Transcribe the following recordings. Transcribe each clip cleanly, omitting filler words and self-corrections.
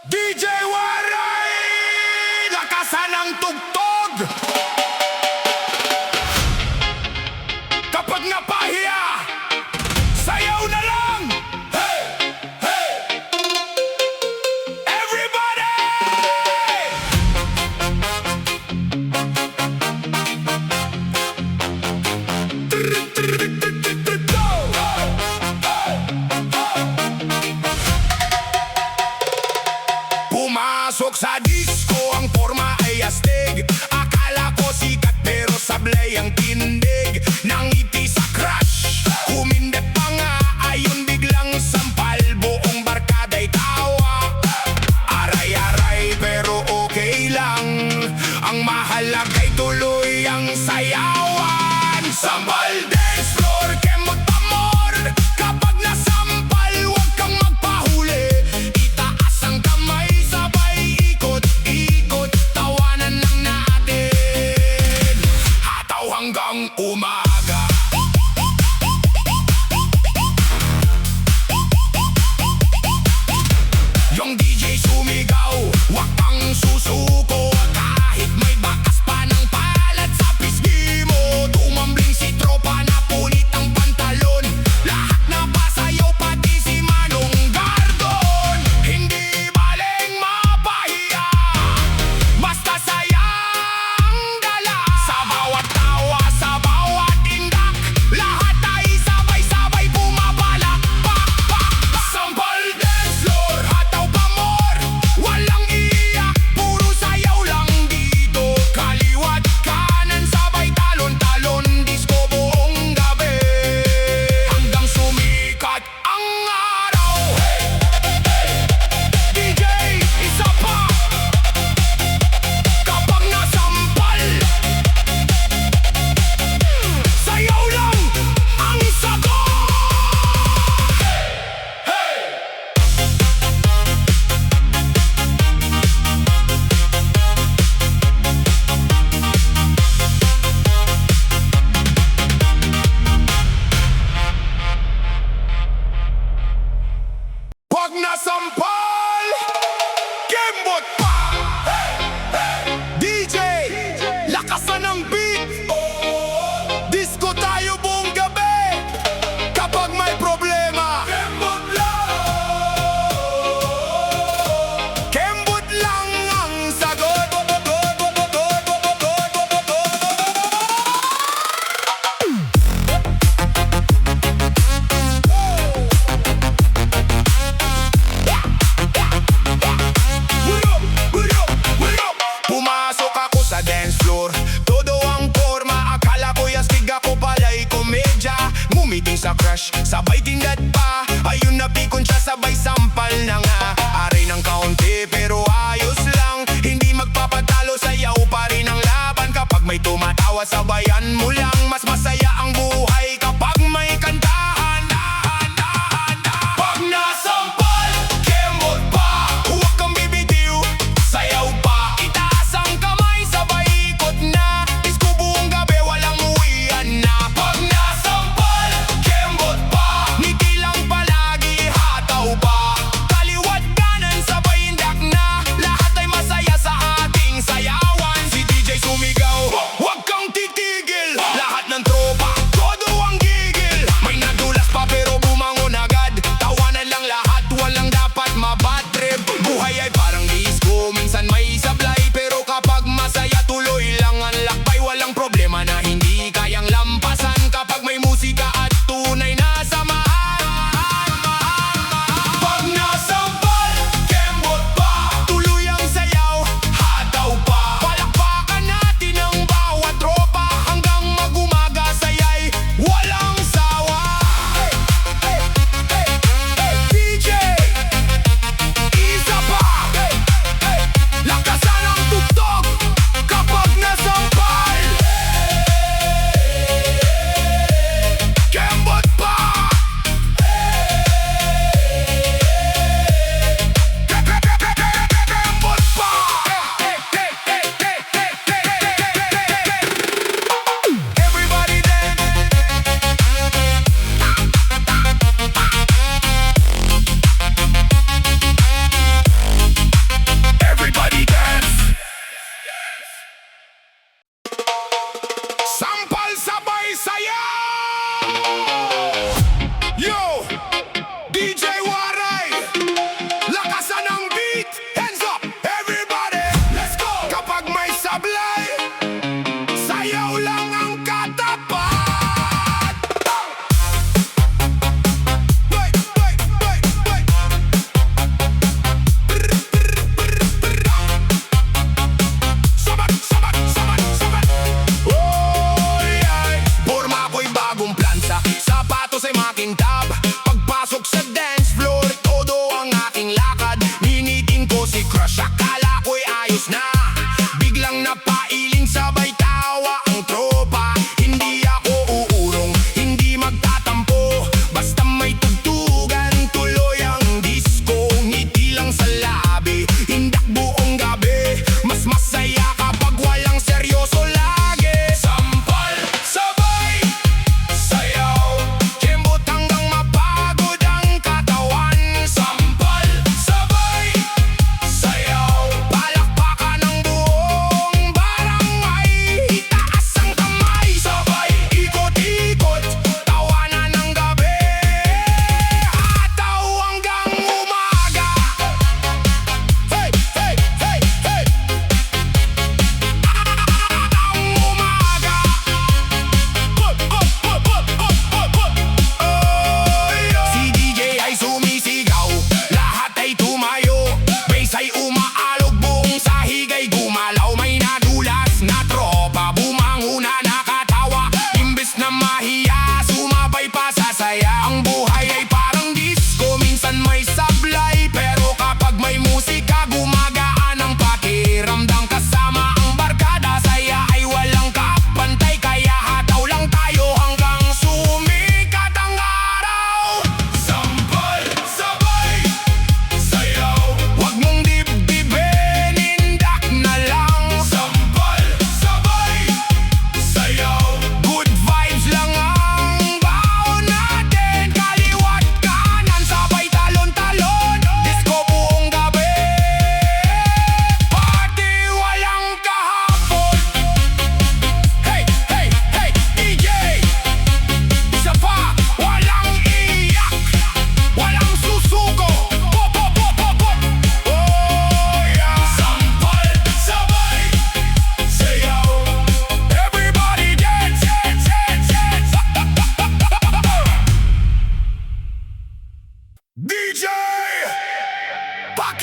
DJwaray! Lakasan ang tugtog! Kapag napahiya, sayaw na lang! Hey! Hey! Everybody! Pumasok sa disco, ang forma ay astig. Akala ko sikat pero sablay ang tindig. Nangiti sa crush, kumindet pa nga. Ayun biglang sampal, buong barkada'y tawa. Aray-aray pero okay lang. Ang mahalaga'y tuloy ang sayawan. Sampal dance floor, kemot amor. Kapag nasampal, huwag kang magpahuli. Itaas ang kamay, sabay ikot-ikot. Tawanan lang natin, hataw hanggang umaga. Yung DJ sumigaw, wag kang susuko. Kahit may bakas pa ng palat sa pisngi mo. Tumambling si tropa na punit ang pantalon. Lahat na pasayaw, pati si Manong Gardon. Hindi baling mapahiya, basta sayang dala. Sa bawat tawa, sa bawat indak, lahat ay sabay-sabay bumabala. Pak, pak, sampal dance floor, hataw pamor. Walang iyak, puro sayaw lang dito. Kaliwat kanan, sabay talon-talon. Disco buong gabi, hanggang sumikat ang araw. DJ, isa pa. Kapag nasampal, sayaw lang ang sagot. Pag nasampal, kembot pa. DJ, lakasan ang beat. Disco tayo buong gabi. Kapag may problema, kembot lang. Kembot lang ang sagot. Pumasok ako sa dance floor, todo ang forma. Akala ko yastig, ako pala'y komedya. Mumiting sa crush, sabay tindat pa. Ayun napikon siya, sabay sampal na nga. Aray ng kaunti pero ayos lang. Hindi magpapatalo, sayaw pa rin ang laban. Kapag may tumatawa, sabayan mo lang. Mas masaya ang buhay kapag may kantahan. Pag nasampal, kembot pa. Huwag kang bibitiw, sayaw pa. Itaas ang kamay, sabay ikot na. Disco buong gabi, walang uwian na. Pag nasampal, kembot pa. Ngiti lang palagi, hataw pa. Kaliwat kanan, sabay indak na. Lahat ay masaya sa ating sayawan. Si DJ sumigaw, huwag kang titigil.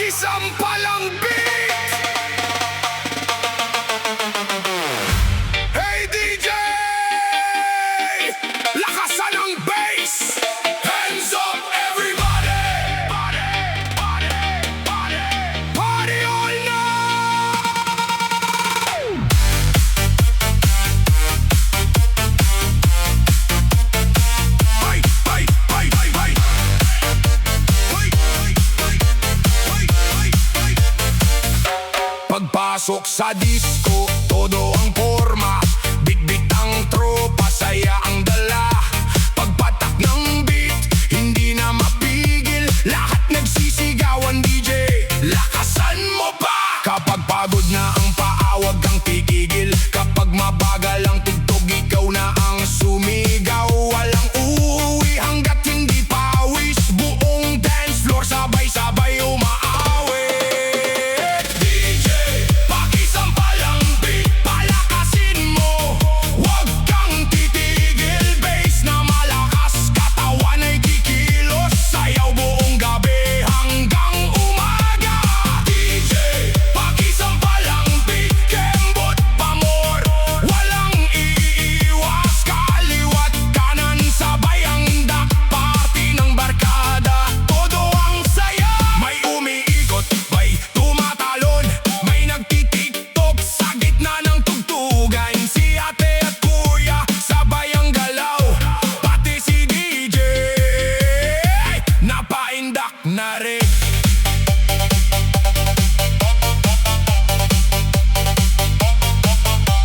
Sampal ang beat. Hey DJ, lakasan ang bass. Hands up everybody. Party all night. Pagpasok sa disco, todo ang forma. Bitbit ang tropa, saya ang dala. Pagpatak ng beat, hindi na mapigil. Lahat nagsisigawan, DJ, lakasan mo pa. Kapag pagod na ang paawag kang tigigil. Kapag mabagal ang tugtog, ikaw na ang sumigaw. Walang uuwi hanggat hindi pawis. Buong dance floor, sabay-sabay umaawit.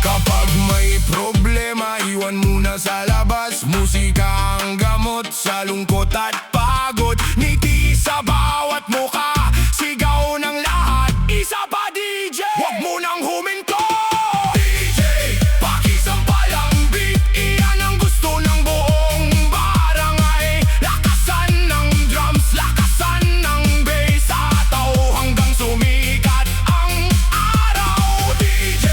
Kapag may problema, iwan muna sa labas. Musika ang gamot sa lungkot at pagod. Ngiti sa bawat muka, sigaw ng lahat. Isa pa DJ, huwag mo nang huminto. DJ, pakisampal ang beat. Iyan ang gusto ng buong barangay. Lakasan ng drums, lakasan ng bass. Ataw hanggang sumikat ang araw. DJ,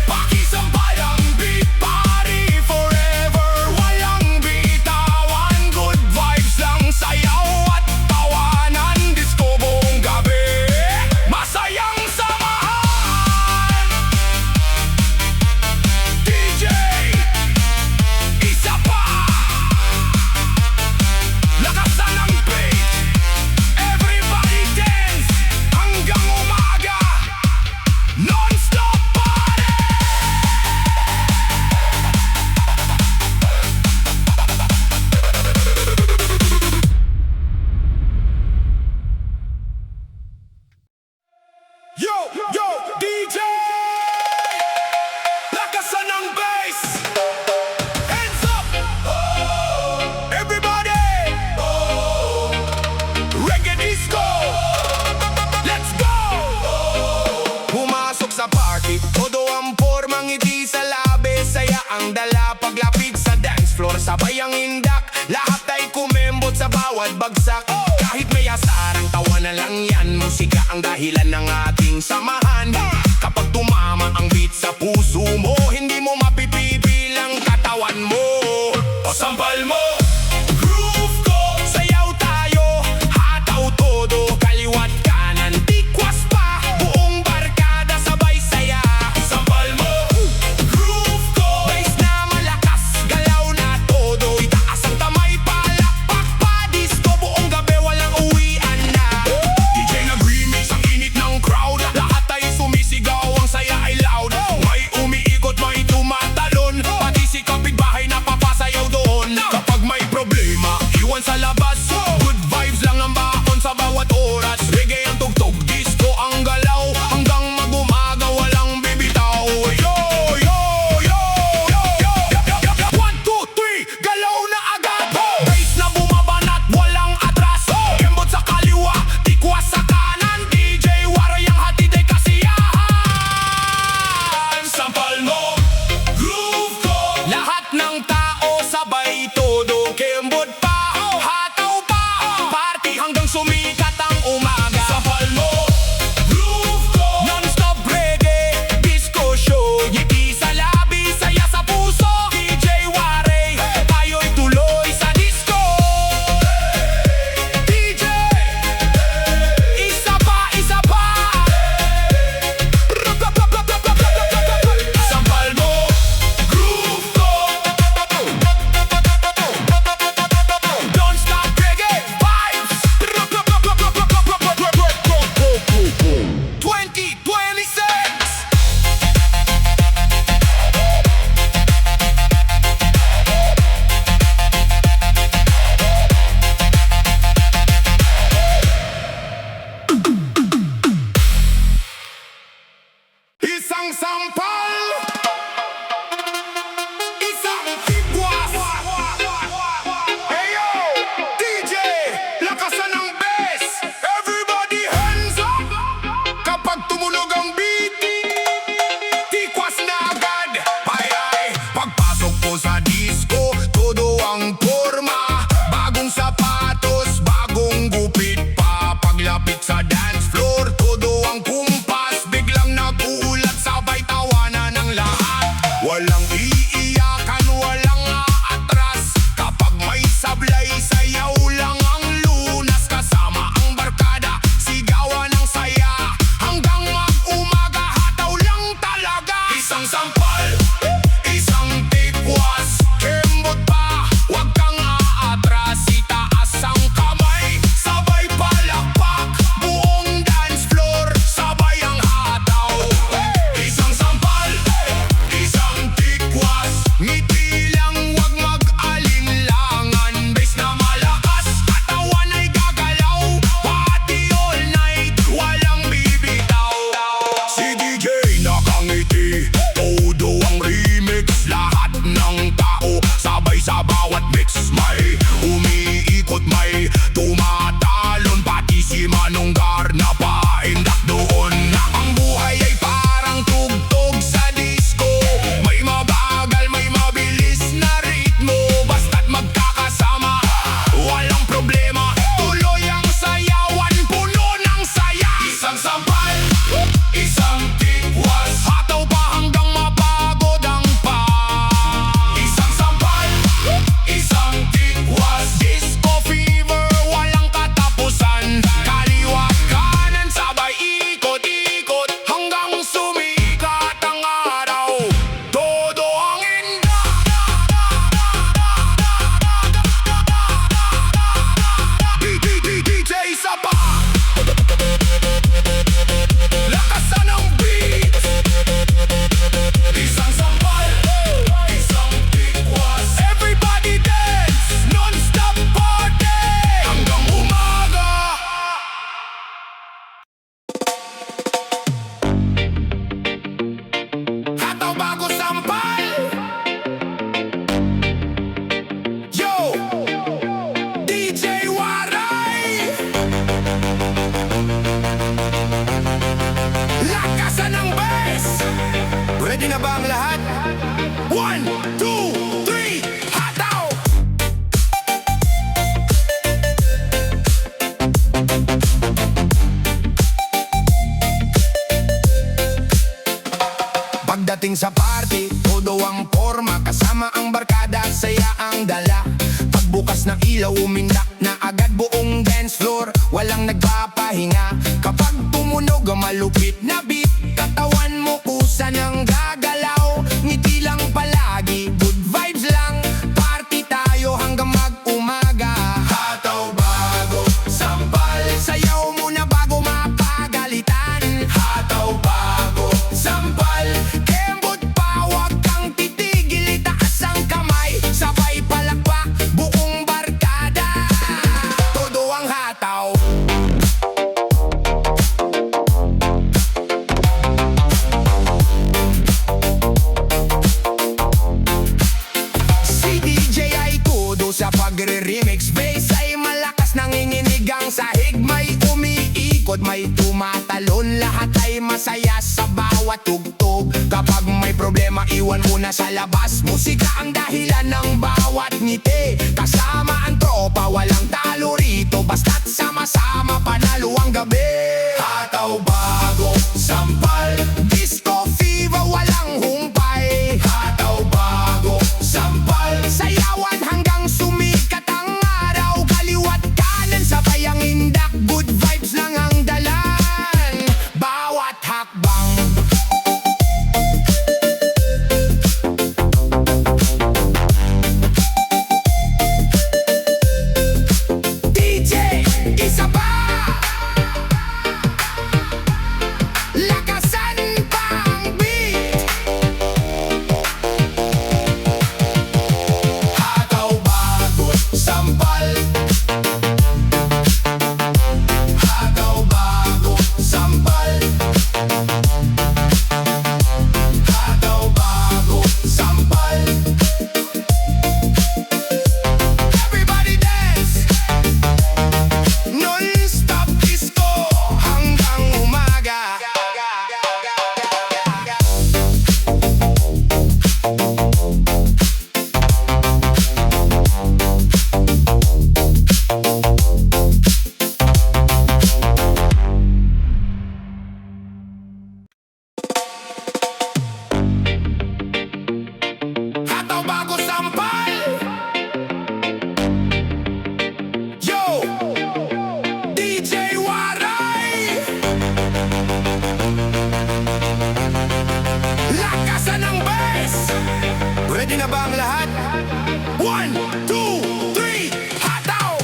pakisampal ang beat. Party forever, walang bitawan. Good vibes lang, sayaw at tawanan. Disco buong gabi, masayang samahan. DJ, isa pa. Lakasan ang beat. Everybody dance hanggang umaga. Nonstop party. Yo, DJ, lakasan ang bass. Hands up, everybody. Reggae disco, let's go. Pumasok sa party, todo ang formang ngiti sa labi. Saya ang dala paglapit sa dance floor. Sabay ang indak, lahat ay kumembot sa bawat bagsak. Kahit may asarang tawa na lang yan. Musika ang dahilan ng ating samahan. Kapag tumama ang beat sa puso mo, hindi mo mapipitil ang katawan mo. O sampal mo, groove ko, sayaw tayo. Hataw todo, kaliwat kanan, tikwas pa. Buong barkada sabay saya. Sampal mo, groove ko, bass na malakas, galaw na todo. Itaas ang kamay, palakpak pa, disco. Buong gabi walang uwian na. DJ nag-remix, ang init ng crowd. Lahat ay sumisigaw, ang saya ay loud. May sa party, todo ang forma, kasama ang barkada, saya ang dala. Pagbukas ng ilaw, umindak na agad buong dance floor, walang nagpapahinga. Kapag tumunog ang malupit na beat, katawan mo kusa ng gagalaw. Ngiti lang palagi, good vibes lang, party tayo hanggang mag-umaga. Hataw bago, sampal, sayaw muna bago mapagalitan. Hataw bago, sampal, kembot pa, wag kang titigil, itaas ang kamay, sabay palakpak, buong barkada, todo ang hataw. Si DJ ay todo sa pagre-remix, bass ay malakas, nanginginig ang sahig, may umiikot, may tumatalon, lahat ay masaya sa bawat tugtog. Kapag may problema, iwan muna sa labas, musika ang dahilan ng bawat ngiti. Kasama ang tropa, walang talo rito, basta't sama-sama panalo ang gabi. Hataw bago, sampal, disco fever, walang humpay. Hataw bago, sampal, sayawan hanggang sumikat ang araw. Kaliwat kanan, sabay ang indak, good vibes lang ang dalan, bawat hakbang. DJ, isa pa, lakasan pa ang beat. Hataw bago, sampal, hataw bago, sampal, hataw bago, sampal. Everybody dance, non-stop disco hanggang umaga. Hataw bago, sampal. Yo, DJwaray, lakasan ng bass. Ready na ba ang lahat? 1, 2, 3, hataw!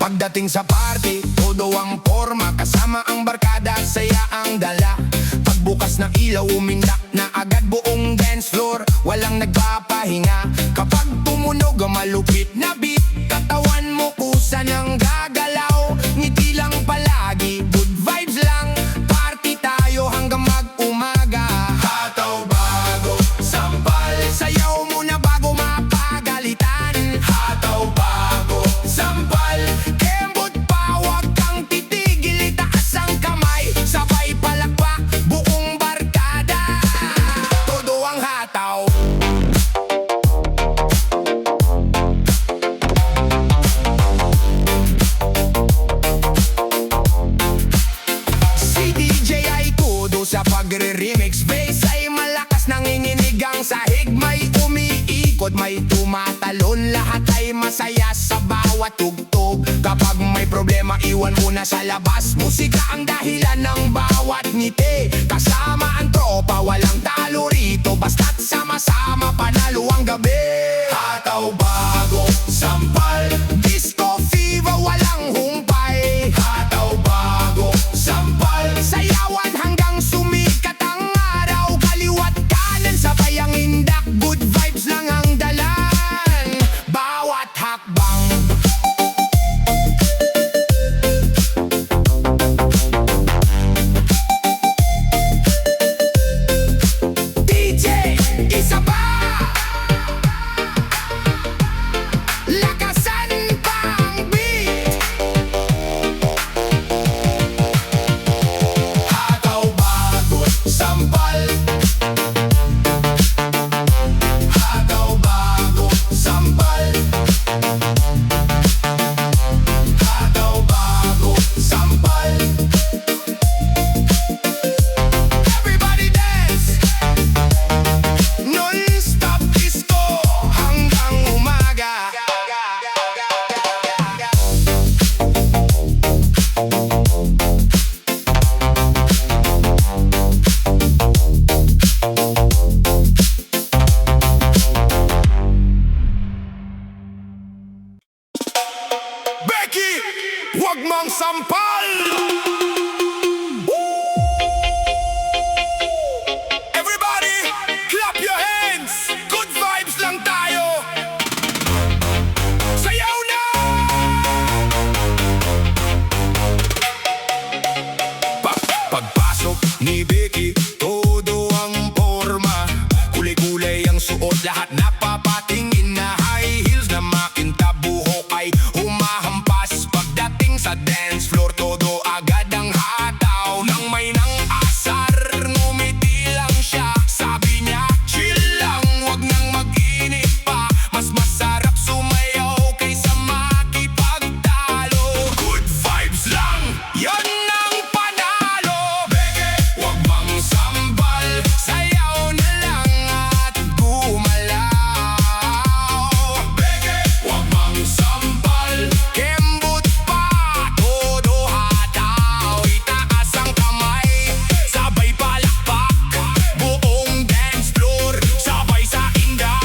Pagdating sa party, todo ang forma, kasama ang barkada, saya ang dala. Pagbukas ng ilaw, umindak na agad buong dance floor, walang nagpapahinga. Kapag tumunog ang malupit na beat, katawan mo kusa ng gagalaw. Ngiti lang palagi, good vibes lang, party tayo hanggang mag-umaga. Hataw bago, sampal, sayaw muna bago mapagalitan. Hataw bago, sampal, kembot pa, wag kang titigil, itaas ang kamay, sabay palakpak, buong barkada, todo ang hataw. Si DJ ay todo sa pagre-remix, bass ay malakas, nanginginig ang sahig, may umiikot, may tumatalon, lahat ay masaya sa bawat tugtog. Kapag may problema, iwan muna sa labas, musika ang dahilan ng bawat ngiti. Kasama ang tropa, walang talo rito, basta't sama-sama panalo ang gabi. Hataw bago, sampal, disco fever, walang humpay. Hataw bago, sampal, sayawan hanggang sumikat ang araw. Kaliwat kanan, sabay ang indak, good vibes lang ang dalan, bawat hakbang. DJ, isa pa, suot, lahat napapatingin na high heels na makintab, buhok ay humahampas. Pagdating sa dance floor, todo agad ang hataw. Nang may nang asar, ngumiti lang siya. Sabi niya, chill lang, wag nang mag-init pa. Mas masarap sumayaw kaysa makipagtalo. Good vibes lang, yon ang panalo. Beke, wag mang sambal, sayaw na lang at gumalaw. Beke, wag mang sambal, kembot pa, todo hataw. Itaas ang kamay, sabay palakpak, buong dance floor, sabay sa indak.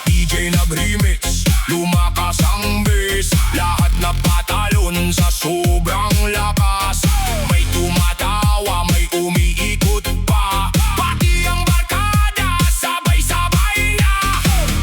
DJ nag-remix, lumakas ang bass, lahat na patalon sa sobrang lakas. May tumatawa, may umiikot pa, pati ang barkada, sabay-sabay na.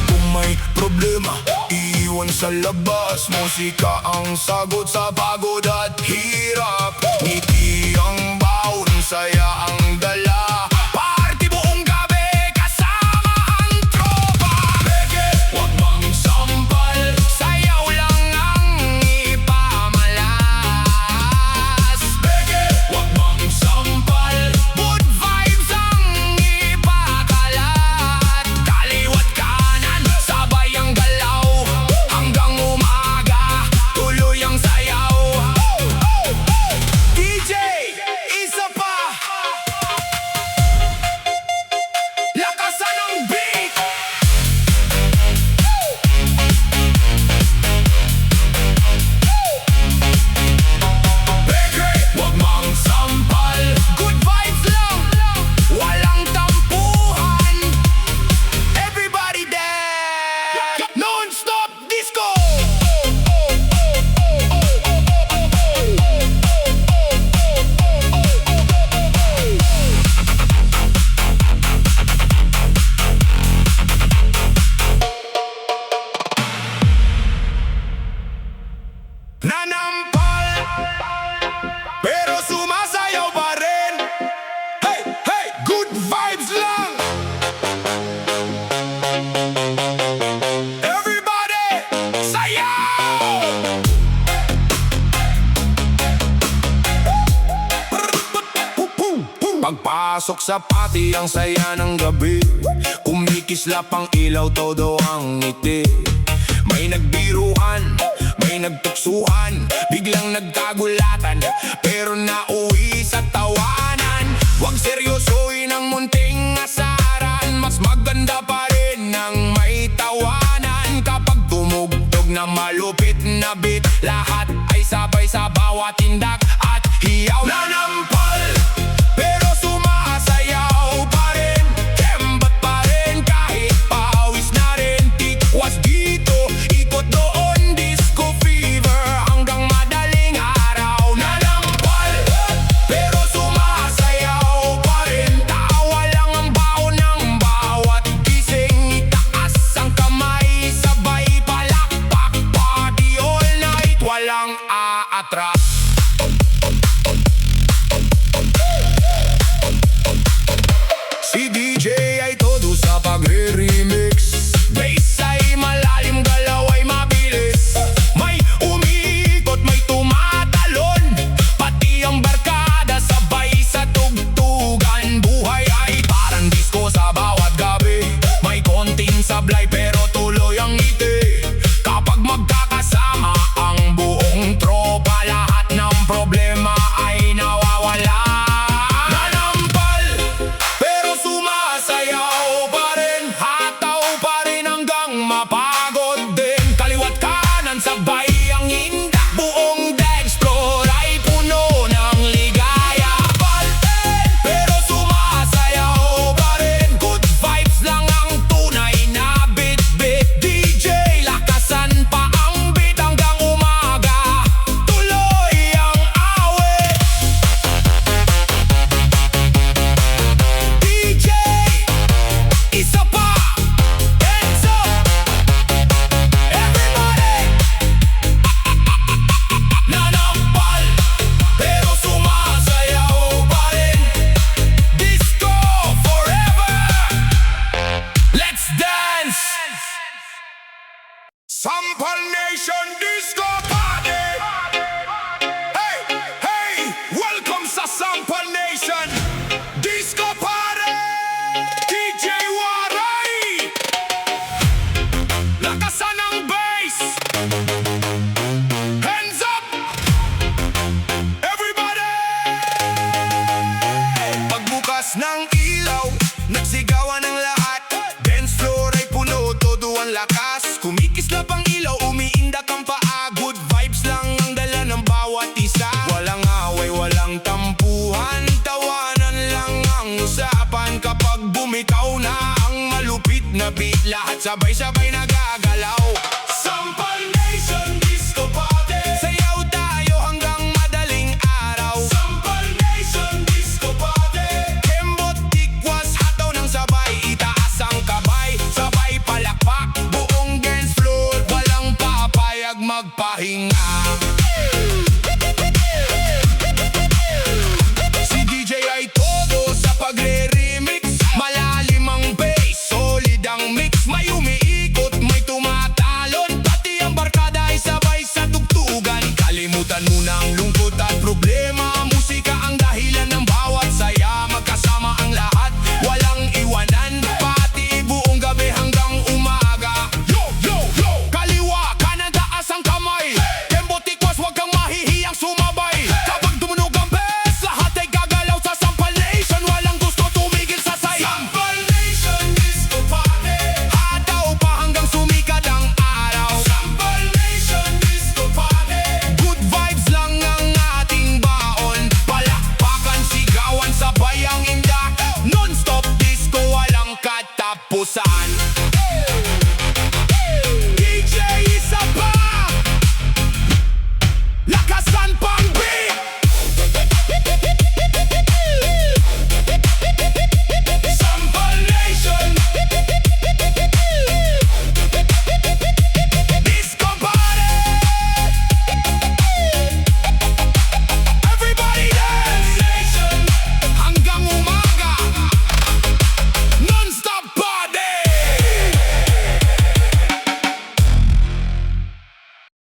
Kung may problema, iwan sa labas. Musika ang sagot sa pagod at hirap. Ngiti ang baon, saya ang dala. Party buong gabi, kasama ang tropa. Beke, wag mang sampal, sayaw lang ang ipamalas. Beke, wag mang sampal, good vibes ang ipakalat. Kaliwat kanan, sabay ang galaw, hanggang umaga, tuloy ang sayaw. DJ, isa pa, lakasan ang beat. Beke, wag mang sampal, good vibes lang, walang tampuhan. Everybody dance, Nonstop disco. Nanampal, pero sumasayaw pa rin. Hey, hey, good vibes lang. Everybody, sayaw! Pagpasok sa party, ang saya ng gabi. Kumikislap ang ilaw, todo ang ngiti. May nagbiruan, may nagtuksuhan, biglang nagkagulatan, pero nauwi sa tawanan. Huwag seryosohin ang munting asaran, mas maganda pa rin ang may tawanan. Kapag tumugtog na malupit na beat, lahat ay sabay sa bawat tindak at hiyaw. Nanampal, pero sumasayaw pa rin, kembat pa rin kahit pawis na rin. Tikwas dito, ikot doon, disco fever hanggang madaling araw. Nanampal, pero sumasayaw pa rin, tawa lang ang baon ng bawat gising. Itaas ang kamay, sabay palakpak, party all night, walang na beat, lahat sabay-sabay nagagalaw.